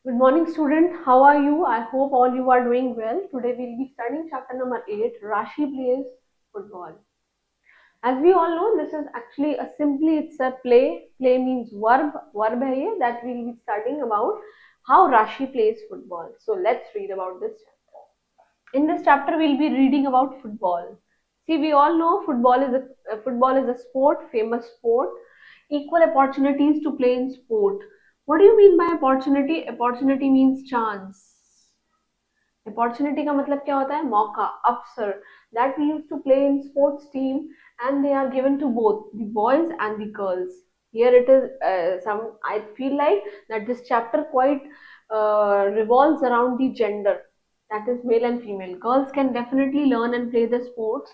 Good morning, student. How are you? I hope all you are doing well. Today we'll be studying chapter number 8, Rashi plays football. As we all know, this is actually it's a play. Play means verb hai ye, that we'll be studying about how Rashi plays football. So let's read about this chapter. In this chapter, we'll be reading about football. See, we all know football is a sport, famous sport. Equal opportunities to play in sport. What do you mean by opportunity? Opportunity means chance. Opportunity का मतलब क्या होता है? मौका, अवसर. That we use to play in sports team and they are given to both the boys and the girls. Here it is I feel like that this chapter quite revolves around the gender, that is male and female. Girls can definitely learn and play the sports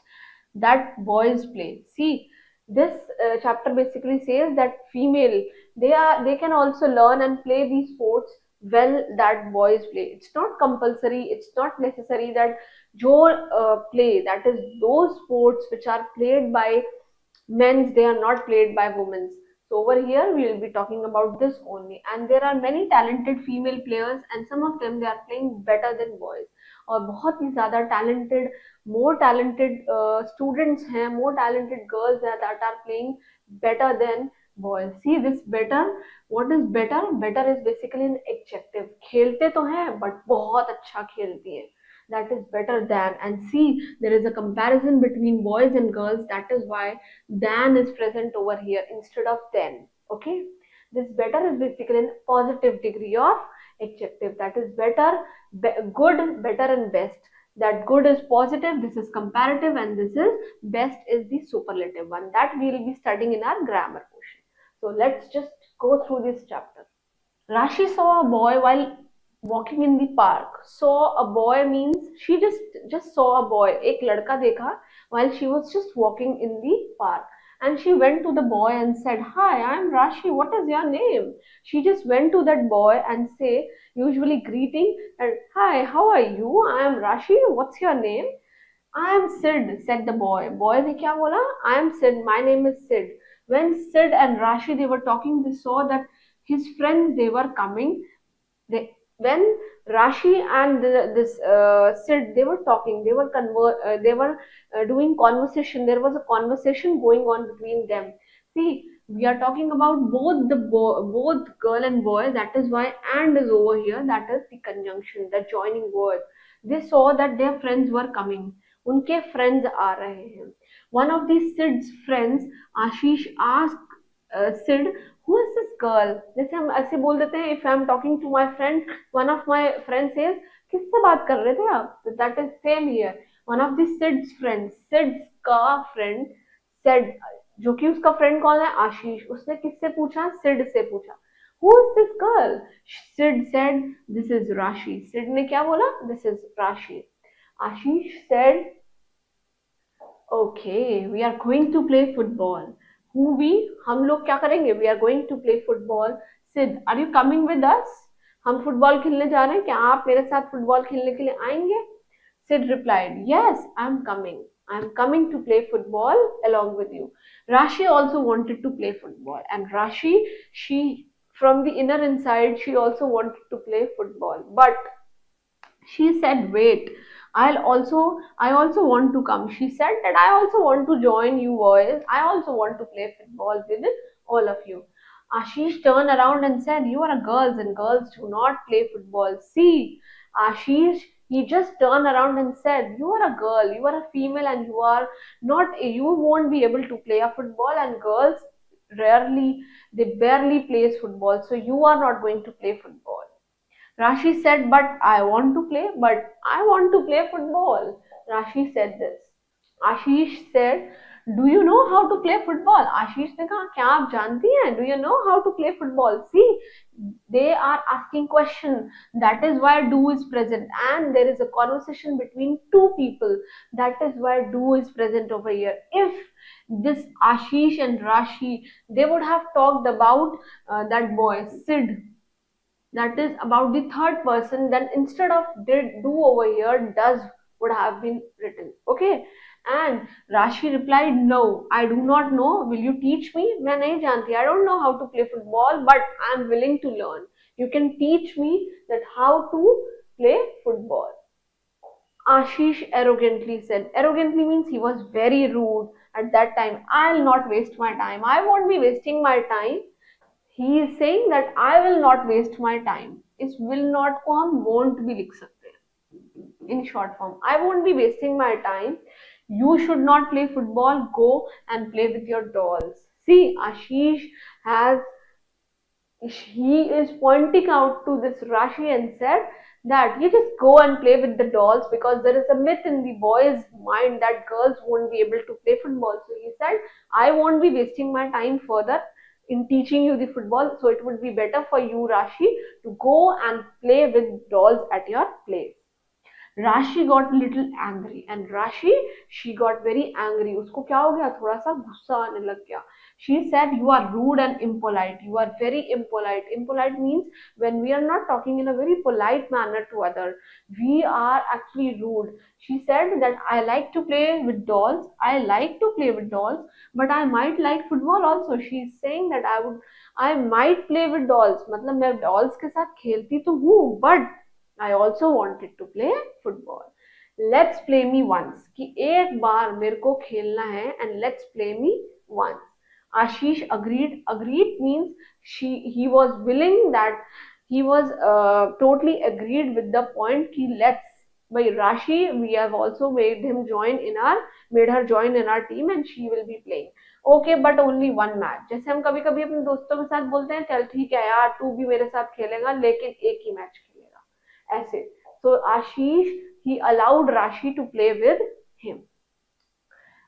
that boys play. See, this chapter basically says that female, they can also learn and play these sports well that boys play. It's not compulsory, it's not necessary that your play, that is those sports which are played by men's, they are not played by women's. So over here we will be talking about this only, and there are many talented female players and some of them they are playing better than boys. और बहुत ही ज़्यादा talented, more talented students हैं, more talented girls that are playing better than boys. See this better, what is better? Better is basically an adjective. खेलते तो हैं but बहुत अच्छा खेलती हैं. That is better than. And see, there is a comparison between boys and girls. That is why than is present over here instead of then. Okay, this better is basically a positive degree of adjective. That is better, good, better and best. That good is positive, this is comparative, and this is best is the superlative one that we will be studying in our grammar portion. So let's just go through this chapter. Rashi saw a boy while walking in the park. Saw a boy means she just saw a boy. एक लड़का देखा while she was just walking in the park. And she went to the boy and said, "Hi, I am Rashi. What is your name?" She just went to that boy and say, usually greeting, and, "Hi, how are you? I am Rashi. What's your name?" "I am Sid," said the boy. Boy ने क्या बोला? "I am Sid. My name is Sid." When Sid and Rashi they were talking, they saw that his friends they were coming. When Rashi and this Sid they were talking, they were doing conversation. There was a conversation going on between them. See, we are talking about both girl and boy. That is why and is over here. That is the conjunction, the joining word. They saw that their friends were coming. उनके friends आ रहे हैं. One of these Sid's friends, Ashish, asked Sid, who is this girl? जैसे हम ऐसे बोल देते हैं, if I am talking to my friend, one of my friends says, किससे बात कर रहे थे आप? That is same here. One of the Sid's friends, Sid's का friend said, जो कि उसका friend कौन है? आशीष. उसने किससे पूछा? Sid से पूछा. Who is this girl? Sid said, this is Rashi. Sid ने क्या बोला? This is Rashi. Ashish said, okay, we are going to play football. Who we? हम लोग क्या करेंगे? We are going to play football. Sid, are you coming with us? हम football खेलने जा रहे हैं, क्या आप मेरे साथ फुटबॉल खेलने के लिए आएंगे? Sid replied, yes, I am coming. I am coming to play football along with you. Rashi also wanted to play football, and Rashi, she from the inner inside, she also wanted to play football, but she said, wait, I also want to come. She said that I also want to join you boys. I also want to play football with all of you. Ashish turned around and said, you are girls and girls do not play football. See, Ashish, he just turned around and said, you are a girl, you are a female, and you won't be able to play a football, and girls they barely plays football, so you are not going to play football. Rashi said, but I want to play, but I want to play football. Rashi said this. Ashish said, do you know how to play football? Ashish ने कहा, क्या आप जानती हैं? Do you know how to play football? See, they are asking question. That is why do is present, and there is a conversation between two people. That is why do is present over here. If this Ashish and Rashi, they would have talked about that boy, Sid, that is about the third person, then instead of did do over here, does would have been written. Okay, and Rashi replied, no, I do not know, will you teach me? मैं नहीं जानती, I don't know how to play football, but I am willing to learn. You can teach me that how to play football. Ashish arrogantly said. Arrogantly means he was very rude at that time. I'll not waste my time. I won't be wasting my time. He is saying that I will not waste my time. इस will not को हम won't भी लिख सकते हैं in short form. I won't be wasting my time. You should not play football. Go and play with your dolls. See, Ashish has he is pointing out to this Rashi and said that you just go and play with the dolls because there is a myth in the boys' mind that girls won't be able to play football. So he said, I won't be wasting my time further in teaching you the football. So it would be better for you, Rashi, to go and play with dolls at your place. Rashi got a little angry and Rashi she got very angry. उसको क्या हो गया थोड़ा सा गुस्सा आने लग गया. She said you are rude and impolite. You are very impolite. Impolite means when we are not talking in a very polite manner to others. We are actually rude. She said that I like to play with dolls. I like to play with dolls, but I might like football also. She is saying that I might play with dolls. मतलब मैं dolls के साथ खेलती तो हूँ, but I also wanted to play football. Let's play me once. कि एक बार मेरे को खेलना है and let's play me once. Ashish agreed. Agreed means he was willing that he was totally agreed with the point कि let's. By Rashi, we have also made her join in our team and she will be playing. Okay, but only one match. जैसे हम कभी कभी अपने दोस्तों के साथ बोलते हैं चल ठीक है यार तू भी मेरे साथ खेलेगा लेकिन एक ही मैच खेलेगा ऐसे. So Ashish he allowed Rashi to play with him.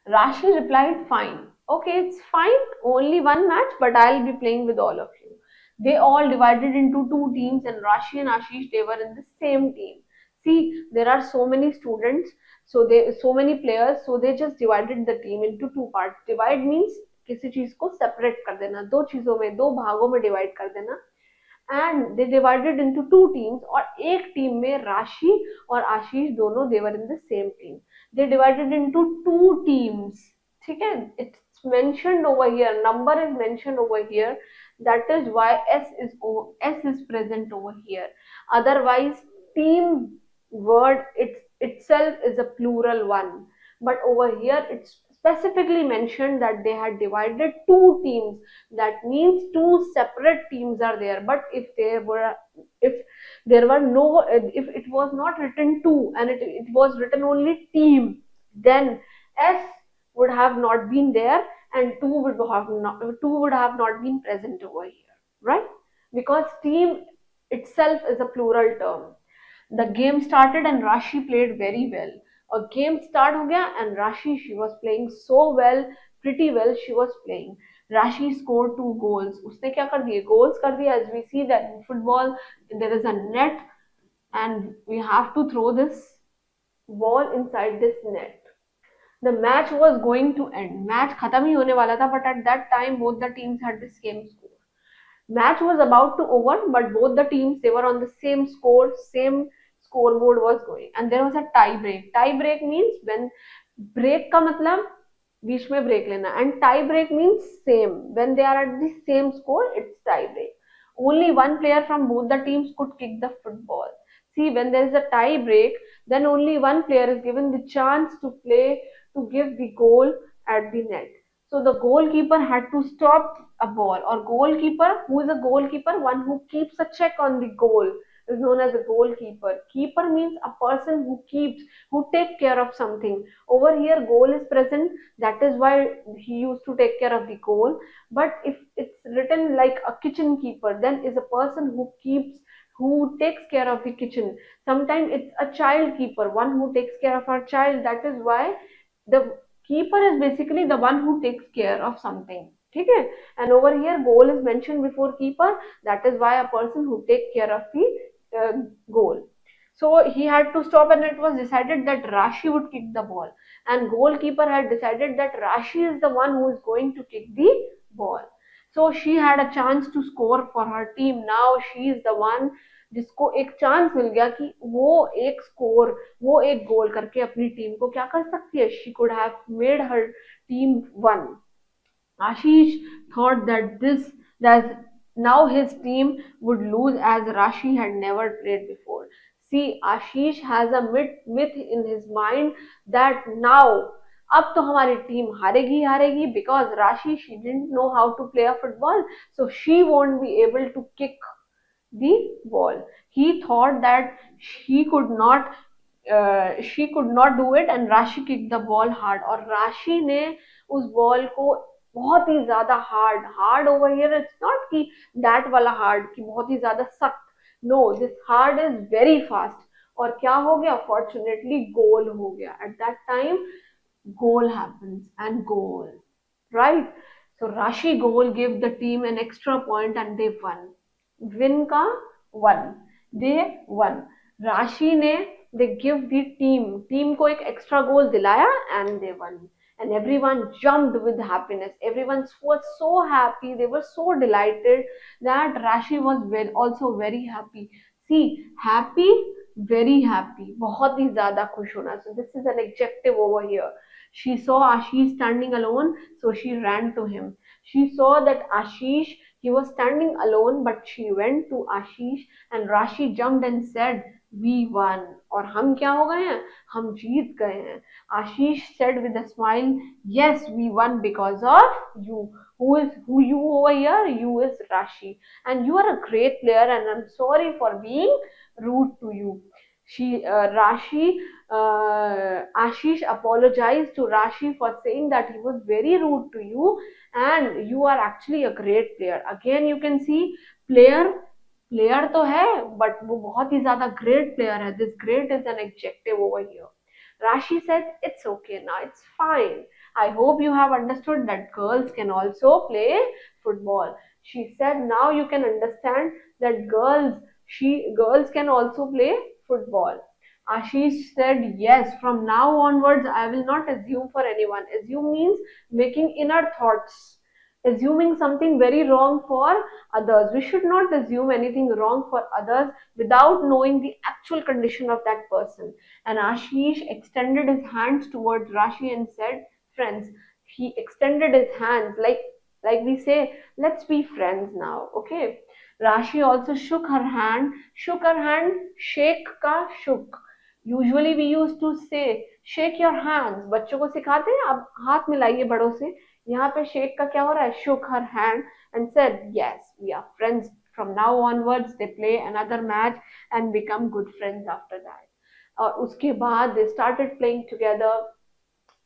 Rashi replied, fine. Okay, it's fine. Only one match, but I'll be playing with all of you. They all divided into two teams and Rashi and Ashish, they were in the same team. See, there are so many students, so many players, so they just divided the team into two parts. Divide means किसी चीज को separate कर देना, दो चीजों में, दो भागों में divide कर देना. And they divided into two teams और एक टीम में राशि और आशीष दोनों they were in the same team. They divided into two teams. ठीक है, it's mentioned over here, number is mentioned over here, that is why S is present over here. Otherwise team word itself is a plural one, but over here it's specifically mentioned that they had divided two teams. That means two separate teams are there. But if there were no, if it was not written two and it was written only team, then S would have not been there and two would have not been present over here, right? Because team itself is a plural term. The game started and Rashi played very well. A game start हो गया and Rashi she was playing so well, pretty well she was playing. Rashi scored 2 goals. उसने क्या कर दिए? Goals कर दिए. As we see that in football there is a net and we have to throw this ball inside this net. The match was going to end. Match खत्म ही होने वाला था, but at that time both the teams had the same score. Match was about to over, but both the teams they were on the same score, same scoreboard was going, and there was a tie break. Tie break means when break का मतलब बीच में break लेना, and tie break means same. When they are at the same score, it's tie break. Only one player from both the teams could kick the football. See, when there is a tie break, then only one player is given the chance to give the goal at the net. So the goalkeeper had to stop a ball, or goalkeeper, who is a goalkeeper? One who keeps a check on the goal is known as a goalkeeper. Keeper means a person who take care of something. Take here goal is present, that is why he used to take care of the goal. But if it's written like a kitchen keeper, then is a person who takes care of the kitchen. Sometimes it's a child keeper, one who takes care of our child. That is why the keeper is basically the one who takes care of something. Okay? And over here goal is mentioned before keeper, that is why a person who takes care of the goal. So he had to stop and it was decided that Rashi would kick the ball, and goalkeeper had decided that Rashi is the one who is going to kick the ball. So she had a chance to score for her team. Now she is the one जिसको एक chance मिल गया कि वो एक गोल करके अपनी team को क्या कर सकती है. She could have made her team won. Ashish thought that Now his team would lose as Rashi had never played before. See, Ashish has a myth in his mind that now अब तो हमारी team हारेगी हारेगी because Rashi she didn't know how to play a football, so she won't be able to kick the ball. He thought that she could not do it and Rashi kicked the ball hard और राशि ने उस ball को बहुत ही ज्यादा hard over here it's not कि that वाला हार्ड कि बहुत ही ज्यादा सख्त no this hard is very fast और क्या हो गया फॉर्चुनेटली गोल हो गया at that time goal happens and goal right so Rashi goal gave the team an extra point and they won win ka won they won Rashi ne they give the team को एक extra goal दिलाया and they won and everyone jumped with happiness everyone was so happy they were so delighted that Rashi was also very happy see happy very happy बहुत ही ज्यादा खुश होना so this is an adjective over here she saw Ashish standing alone, so she ran to him. She saw that Ashish, he was standing alone, but she went to Ashish and Rashi jumped and said, "We won." और हम क्या हो गए हैं? हम जीत गए हैं. Ashish said with a smile, "Yes, we won because of you. Who you over here? You is Rashi, and you are a great player. And I'm sorry for being rude to you." Rashi Ashish apologized to Rashi for saying that he was very rude to you and you are actually a great player. Again you can see player player तो है but वो बहुत ही ज़्यादा great player है. This great is an adjective over here. Rashi said, "It's okay now, it's fine. I hope you have understood that girls can also play football." She said, "Now you can understand that girls can also play football." Ashish said, "Yes, from now onwards, I will not assume for anyone." Assume means making inner thoughts, assuming something very wrong for others. We should not assume anything wrong for others without knowing the actual condition of that person. And Ashish extended his hands towards Rashi and said, "Friends." He extended his hands like we say, "Let's be friends now." Okay. Rashi also shook her hand. Shook her hand. Shake ka shook. Usually we used to say shake your hands. बच्चों को सिखाते हैं आप हाथ मिलाइए बड़ों से. यहाँ पे शेक का क्या हो रहा है shook her hand and said yes we are friends from now onwards they play another match and become good friends after that और उसके बाद they started playing together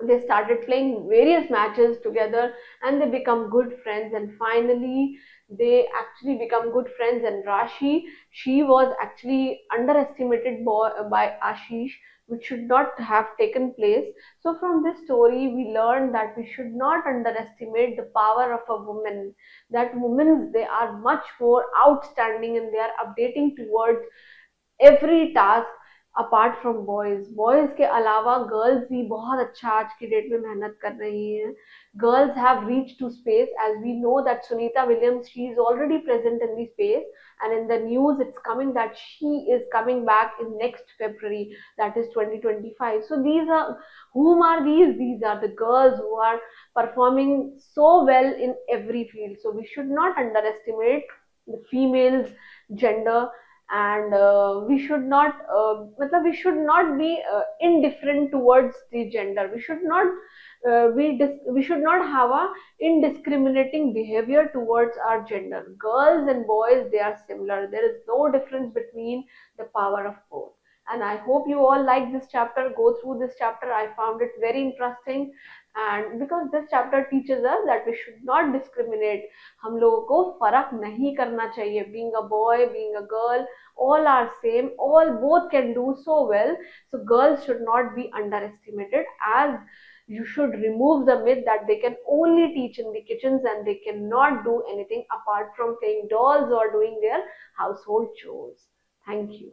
they started playing various matches together and they become good friends and finally they actually become good friends and Rashi she was actually underestimated by Ashish which should not have taken place so from this story we learned that we should not underestimate the power of a woman that women they are much more outstanding and they are updating towards every task apart from boys boys के अलावा girls भी बहुत अच्छा आज की date में मेहनत कर रही हैं girls have reached to space as we know that Sunita Williams she is already present in the space and in the news it's coming that she is coming back in next February that is 2025 so these are whom are these are the girls who are performing so well in every field so we should not underestimate the females gender and we should not be indifferent towards the gender we should not we should not have a indiscriminating behavior towards our gender girls and boys they are similar there is no difference between the power of both and I hope you all like this chapter go through this chapter I found it very interesting and because this chapter teaches us that we should not discriminate हम लोगों को फर्क नहीं करना चाहिए being a boy being a girl all are same all both can do so well so girls should not be underestimated as you should remove the myth that they can only teach in the kitchens and they cannot do anything apart from playing dolls or doing their household chores. Thank you.